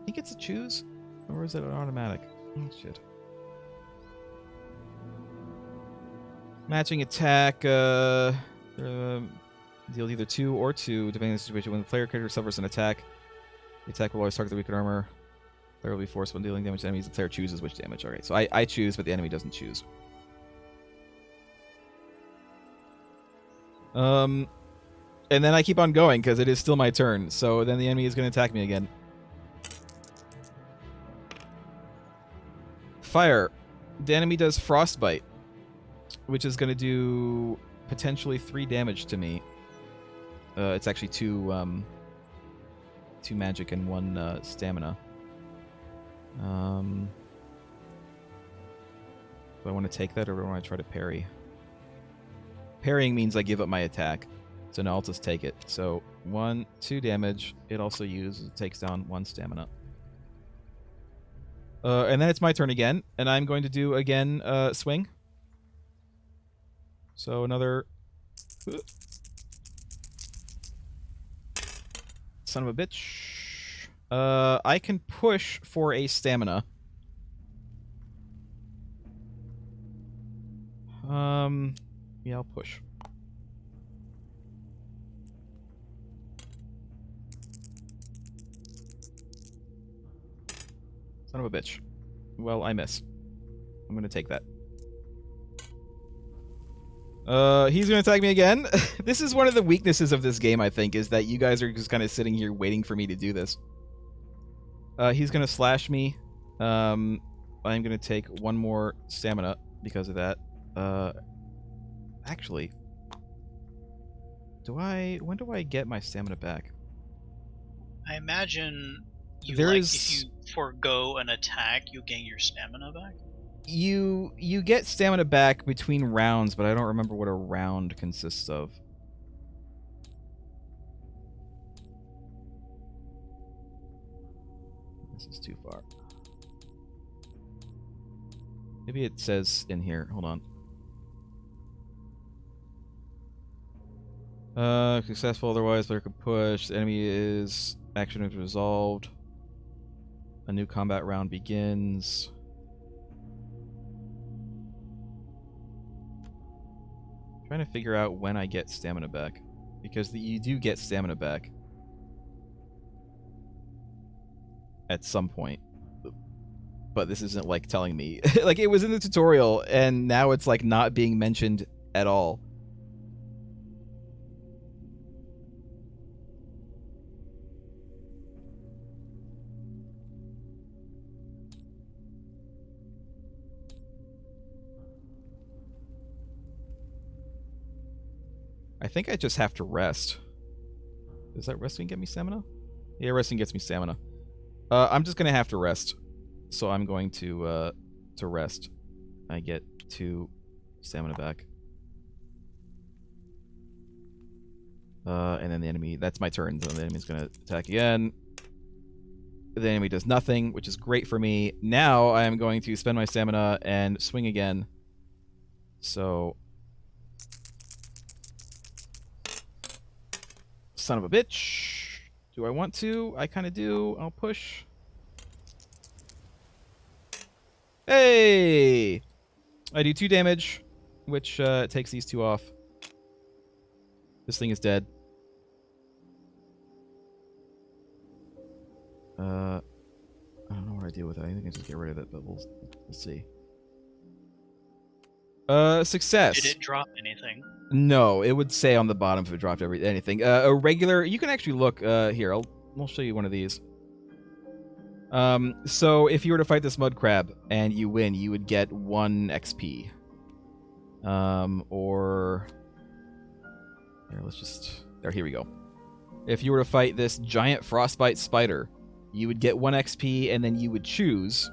think it's a choose, or is it an automatic? Oh, shit. Matching attack, Deal either 2 or 2, depending on the situation. When the player character suffers an attack, the attack will always target the weakened armor. The player will be forced when dealing damage to enemies. The player chooses which damage. Alright, so I choose, but the enemy doesn't choose. And then I keep on going, because it is still my turn. So then the enemy is going to attack me again. Fire. The enemy does Frostbite, which is going to do potentially 3 damage to me. It's actually 2 magic and 1 stamina. Do I want to take that, or do I want to try to parry? Parrying means I give up my attack. So no, I'll just take it. So 2 damage. It also takes down 1 stamina. And then it's my turn again, and I'm going to do again swing. So another son of a bitch. I can push for a stamina. Yeah, I'll push. Son of a bitch. Well, I miss. I'm gonna take that. He's gonna attack me again. This is one of the weaknesses of this game, I think, is that you guys are just kind of sitting here waiting for me to do this. He's gonna slash me. I'm gonna take 1 more stamina because of that. Actually, when do I get my stamina back? I imagine you There's- if you forego an attack, you gain your stamina back. You get stamina back between rounds, but I don't remember what a round consists of. This is too far. Maybe it says in here. Hold on. Successful otherwise, player can push. The enemy is action is resolved. A new combat round begins. Trying to figure out when I get stamina back, because you do get stamina back at some point, but this isn't like telling me. Like, it was in the tutorial and now it's like not being mentioned at all. I think I just have to rest. Does that resting get me stamina? Yeah, resting gets me stamina. I'm just gonna have to rest. So I'm going to rest. I get 2 stamina back. And then the enemy, that's my turn. So the enemy's gonna attack again. The enemy does nothing, which is great for me. Now I am going to spend my stamina and swing again. So... Son of a bitch. Do I want to? I kind of do. I'll push. Hey! I do 2 damage, which takes these 2 off. This thing is dead. I don't know what I do with it. I think I just get rid of it, but we'll see. Success. Did it drop anything? No, it would say on the bottom if it dropped anything. A regular... You can actually look... here, I'll show you one of these. So if you were to fight this mud crab and you win, you would get 1 XP. Or... Here, let's just... Here we go. If you were to fight this giant frostbite spider, you would get 1 XP, and then you would choose...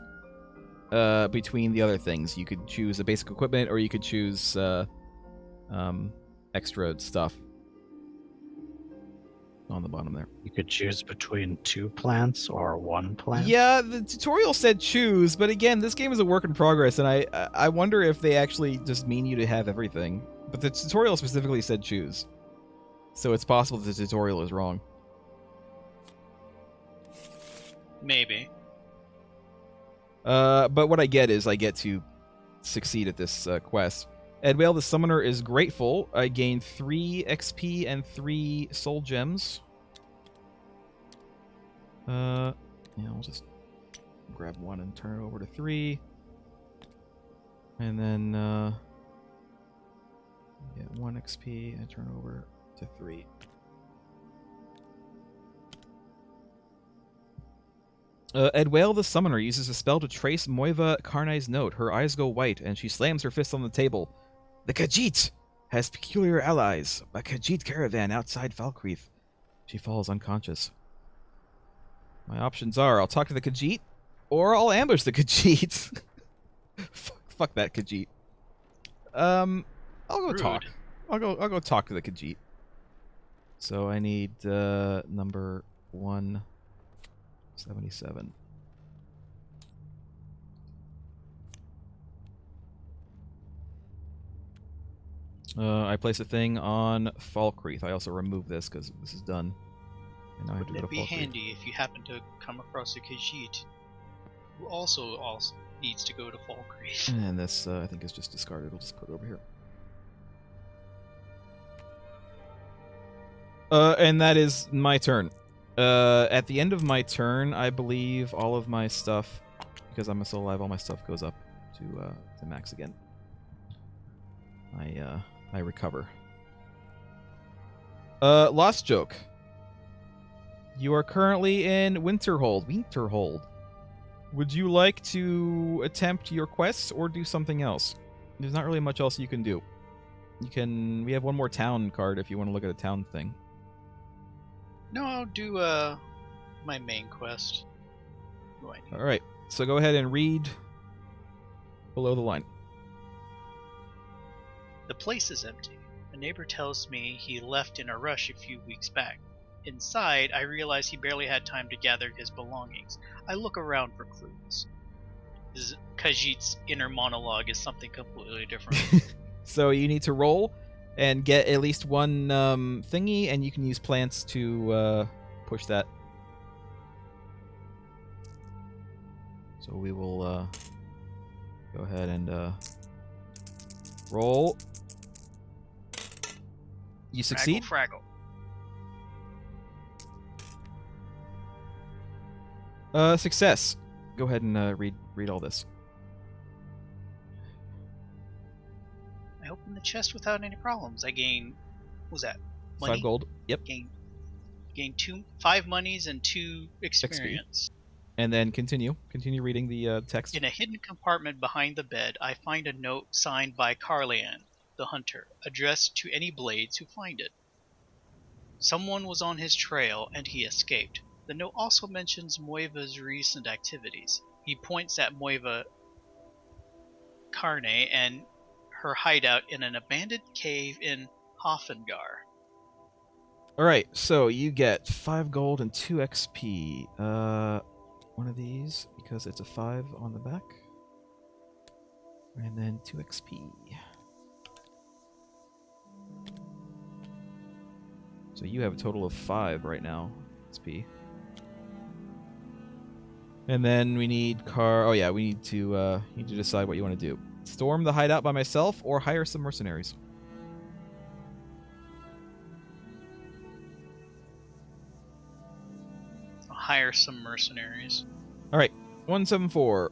between the other things. You could choose a basic equipment, or you could choose extra stuff on the bottom there. You could choose between 2 plants or 1 plant. Yeah, the tutorial said choose, but again, this game is a work in progress, and I wonder if they actually just mean you to have everything. But the tutorial specifically said choose, so it's possible the tutorial is wrong. Maybe. But what I get is I get to succeed at this quest. Edwale the Summoner is grateful. I gain 3 XP and 3 soul gems. Yeah, I'll just grab 1 and turn it over to 3. And then, get 1 XP and turn over to 3. Edwale the Summoner uses a spell to trace Moiva Karnai's note. Her eyes go white, and she slams her fist on the table. The Khajiit has peculiar allies. A Khajiit caravan outside Falkreath. She falls unconscious. My options are: I'll talk to the Khajiit, or I'll ambush the Khajiit. fuck that Khajiit. I'll go Rude. talk. I'll go talk to the Khajiit. So I need number 177. I place a thing on Falkreath. I also remove this because this is done. And now I have to Wouldn't go it to be Falkreath. handy if you happen to come across a Khajiit who also needs to go to Falkreath? And this, I think, is just discarded. We'll just put it over here. And that is my turn. At the end of my turn, I believe all of my stuff, because I'm still alive, all my stuff goes up to max again. I recover. Lost joke. You are currently in Winterhold. Winterhold. Would you like to attempt your quests or do something else? There's not really much else you can do. We have one more town card if you want to look at a town thing. No, I'll do my main quest. What do I need? All right. So go ahead and read below the line. The place is empty. A neighbor tells me he left in a rush a few weeks back. Inside, I realize he barely had time to gather his belongings. I look around for clues. Khajiit's inner monologue is something completely different. So you need to roll and get at least one thingy, and you can use plants to push that. So we will go ahead and roll. You succeed. Fraggle. Success. Go ahead and read all this. I open the chest without any problems. I gain, what was that? 5 gold. Yep. Gain 5 monies and 2 experience. And then continue reading the text. In a hidden compartment behind the bed, I find a note signed by Carlian, the hunter, addressed to any blades who find it. Someone was on his trail and he escaped. The note also mentions Moiva's recent activities. He points at Moiva Karne and her hideout in an abandoned cave in Hoffengar. Alright, so you get 5 gold and 2 XP. One of these, because it's a 5 on the back. And then 2 XP. So you have a total of 5 right now, XP. And then we need we need to decide what you want to do. Storm the hideout by myself or hire some mercenaries. I'll hire some mercenaries. Alright, 174.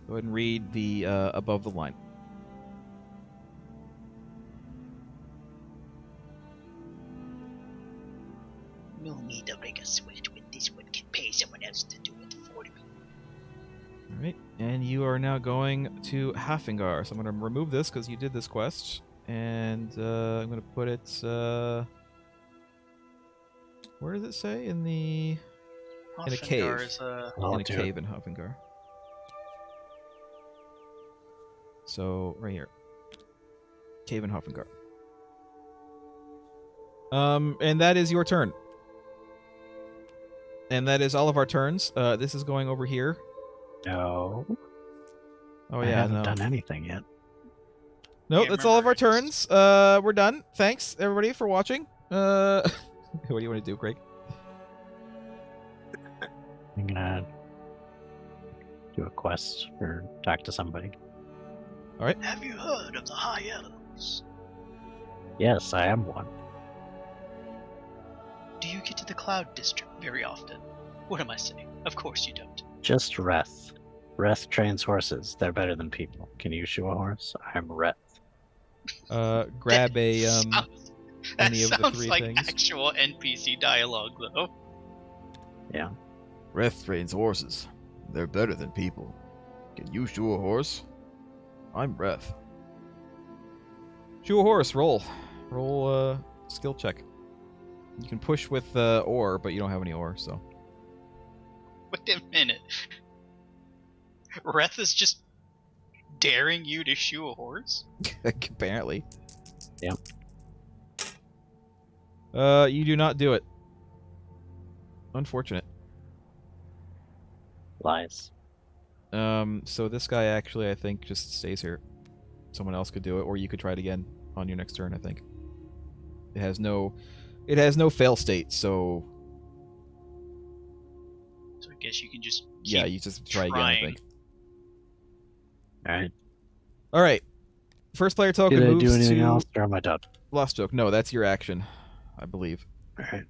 Go ahead and read the above the line. No need to break a sweat when this one can pay someone else to do it for me. Alright, and you are now going to Hafengar. So I'm going to remove this because you did this quest. And I'm going to put it... where does it say? In a cave. Hoffengar is In a cave in Hafengar. So, right here. Cave in Hafengar. And that is your turn. And that is all of our turns. This is going over here. No. Oh I yeah, haven't no. done anything yet. Nope, Can't that's all of our remember. turns. We're done. Thanks everybody for watching. What do you want to do, Craig? I'm gonna do a quest or talk to somebody. Have you heard of the High Elves? Yes, I am one. Do you get to the Cloud District very often? What am I saying? Of course you don't. Just Reth. Reth trains horses. They're better than people. Can you shoe a horse? I'm Reth. Grab a That any of the sounds three like things. actual NPC dialogue, though. Yeah. Reth trains horses. They're better than people. Can you shoe a horse? I'm Reth. Shoe a horse. Roll. Roll skill check. You can push with ore, but you don't have any ore, so. Wait a minute. Reth is just daring you to shoe a horse? Apparently. Yeah. You do not do it. Unfortunate. Lies. So this guy actually, I think, just stays here. Someone else could do it, or you could try it again on your next turn, I think. It has no fail state, so So I guess you can just yeah, keep you just try again, I trying. think. Alright. Alright. First player token Did I moves do anything to else or am I done? Lost Joke. No, that's your action, I believe. Alright.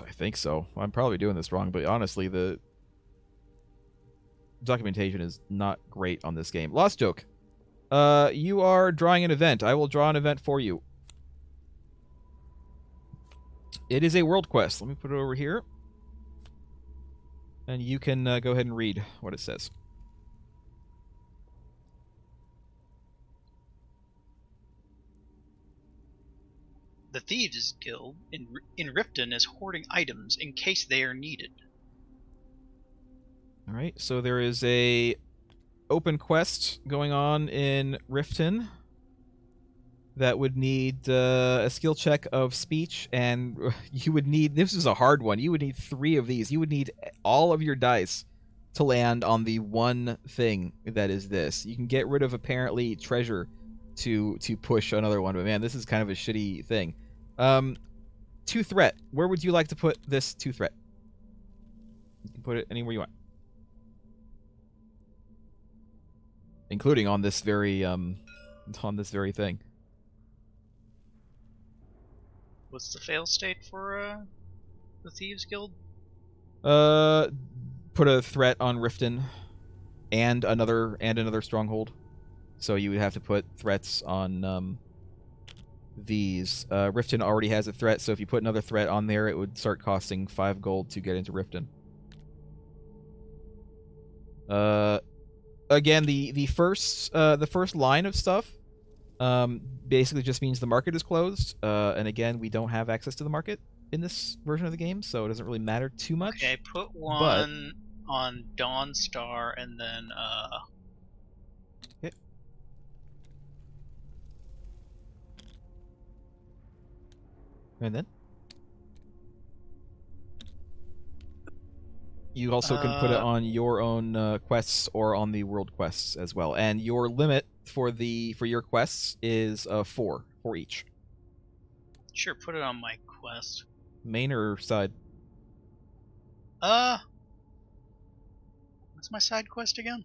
I think so. I'm probably doing this wrong, but honestly, the documentation is not great on this game. Lost Joke. You are drawing an event. I will draw an event for you. It is a world quest. Let me put it over here. And you can go ahead and read what it says. The Thieves Guild in Riften is hoarding items in case they are needed. All right, so there is a open quest going on in Riften that would need a skill check of speech, and you would need, this is a hard one, you would need 3 of these. You would need all of your dice to land on the one thing that is this. You can get rid of apparently treasure to push another one, but man, this is kind of a shitty thing. 2 threat. Where would you like to put this 2 threat? You can put it anywhere you want, including on this very thing. What's the fail state for the Thieves Guild? Put a threat on Riften and another stronghold. So you would have to put threats on these. Riften already has a threat, so if you put another threat on there, it would start costing 5 gold to get into Riften. Again, the first line of stuff basically just means the market is closed. And again, we don't have access to the market in this version of the game, so it doesn't really matter too much. Okay, put one on Dawnstar and then Okay. And then you also can put it on your own quests or on the world quests as well. And your limit for your quests is 4 for each. Sure, put it on my quest. Main or side? What's my side quest again?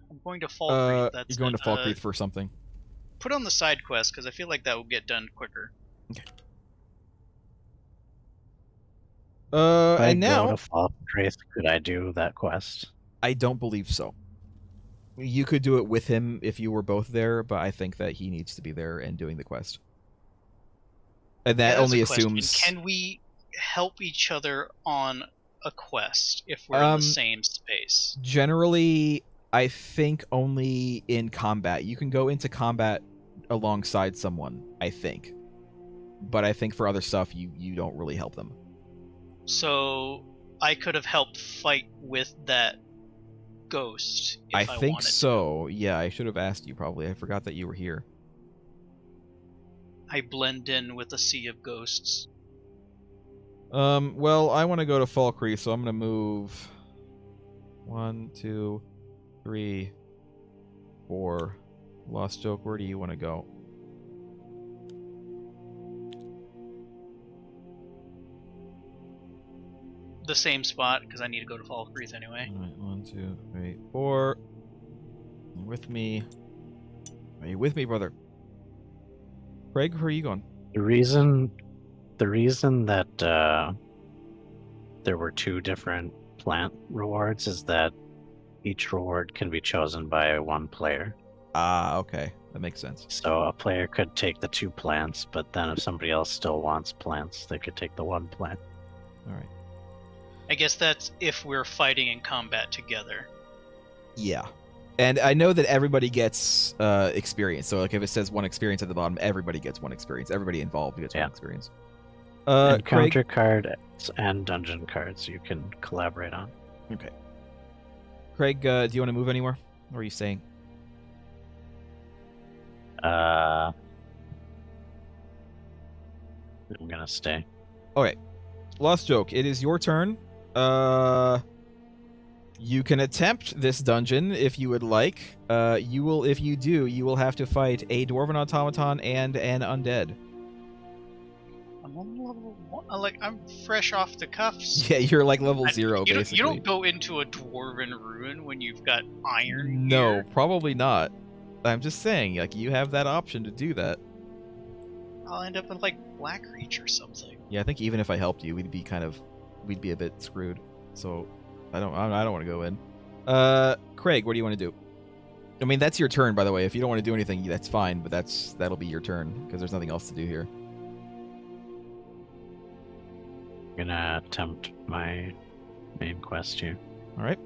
I'm going to Falkreath. That's you're going to Falkreath for something. Put on the side quest because I feel like that will get done quicker. Okay. If and now go to Falkreath, could I do that quest? I don't believe so. You could do it with him if you were both there, but I think that he needs to be there and doing the quest. And that Yeah, only that's a question. assumes. Can we help each other on a quest if we're in the same space? Generally, I think only in combat. You can go into combat alongside someone, I think. But I think for other stuff, you don't really help them. So I could have helped fight with that ghost if I think wanted so. Yeah, I should have asked you probably. I forgot that you were here. I blend in with a sea of ghosts. Well, I want to go to Falkreath, so I'm going to move 1, 2, 3, 4. Lost Joke, where do you want to go? the same spot because I need to go to Falkreath anyway. All right, 1, 2, 3, 4. You with me? Are you with me, brother? Craig, where are you going? The reason that there were 2 different plant rewards is that each reward can be chosen by one player. Ah, okay. That makes sense. So a player could take the 2 plants, but then if somebody else still wants plants, they could take the 1 plant. All right. I guess that's if we're fighting in combat together. Yeah. And I know that everybody gets experience. So like if it says 1 experience at the bottom, everybody gets 1 experience. Everybody involved gets 1 experience. Encounter Craig? cards and dungeon cards you can collaborate on. Okay. Craig, do you want to move anywhere? Or are you staying? I'm gonna stay. Okay. Lost joke. It is your turn. You can attempt this dungeon if you would like. You will, if you do, you will have to fight a dwarven automaton and an undead. I'm on level 1. I'm fresh off the cuffs. Yeah, you're like level 0, basically. You don't go into a dwarven ruin when you've got iron. No, gear. probably not. I'm just saying, like, you have that option to do that. I'll end up in like Blackreach or something. Yeah, I think even if I helped you, we'd be a bit screwed. So I don't want to go in. Craig, what do you want to do? I mean, that's your turn, by the way. If you don't want to do anything, that's fine, but that'll be your turn because there's nothing else to do here. I'm gonna attempt my main quest here. All right.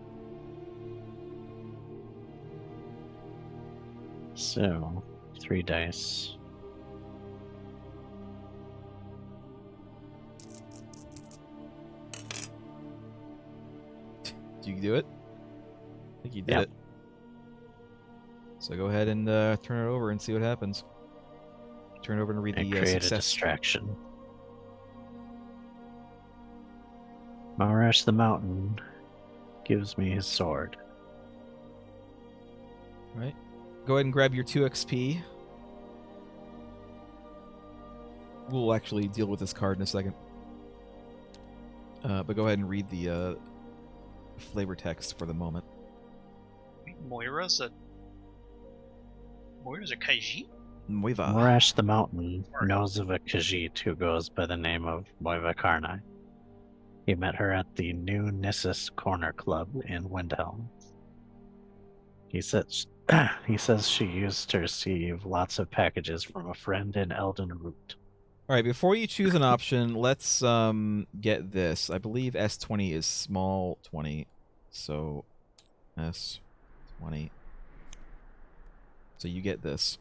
So, 3 dice. Did you do it? I think you did Yep. it. So go ahead and turn it over and see what happens. Turn it over and read And the create a success. distraction. Marash the Mountain gives me his sword. Right. Go ahead and grab your 2 XP. We'll actually deal with this card in a second. But go ahead and read the flavor text for the moment. Moira's a Kaiji? Moiva. Marash the Mountain knows of a Khajiit who goes by the name of Moiva Karnai. He met her at the new Nissus Corner Club in Windhelm. He says she used to receive lots of packages from a friend in Elden Root. All right, before you choose an option, let's get this. I believe S20 is small 20. So S20. So you get this.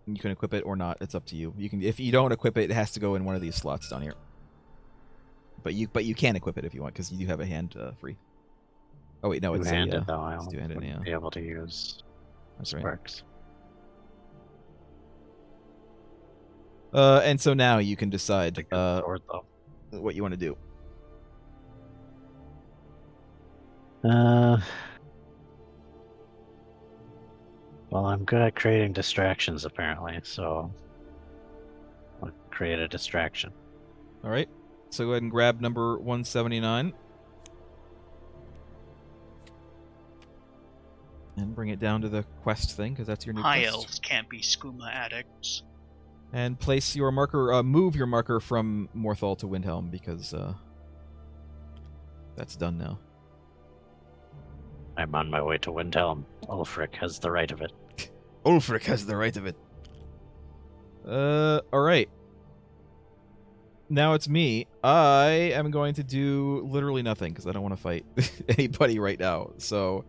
You can equip it or not. It's up to you. You can, if you don't equip it, it has to go in one of these slots down here. But you can equip it if you want because you do have a hand free. Oh wait, no, it's two-handed though. I it's won't two-handed, yeah. be able to use That's right. sparks. And so now you can decide Sword, though. what you want to do. Well, I'm good at creating distractions apparently, so I'll create a distraction. All right. So go ahead and grab number 179. And bring it down to the quest thing, because that's your new High quest. elves can't be skooma addicts. And place your marker, move your marker from Morthal to Windhelm, because that's done now. I'm on my way to Windhelm. Ulfric has the right of it. Ulfric has the right of it. Alright. Now it's me. I am going to do literally nothing, because I don't want to fight anybody right now. So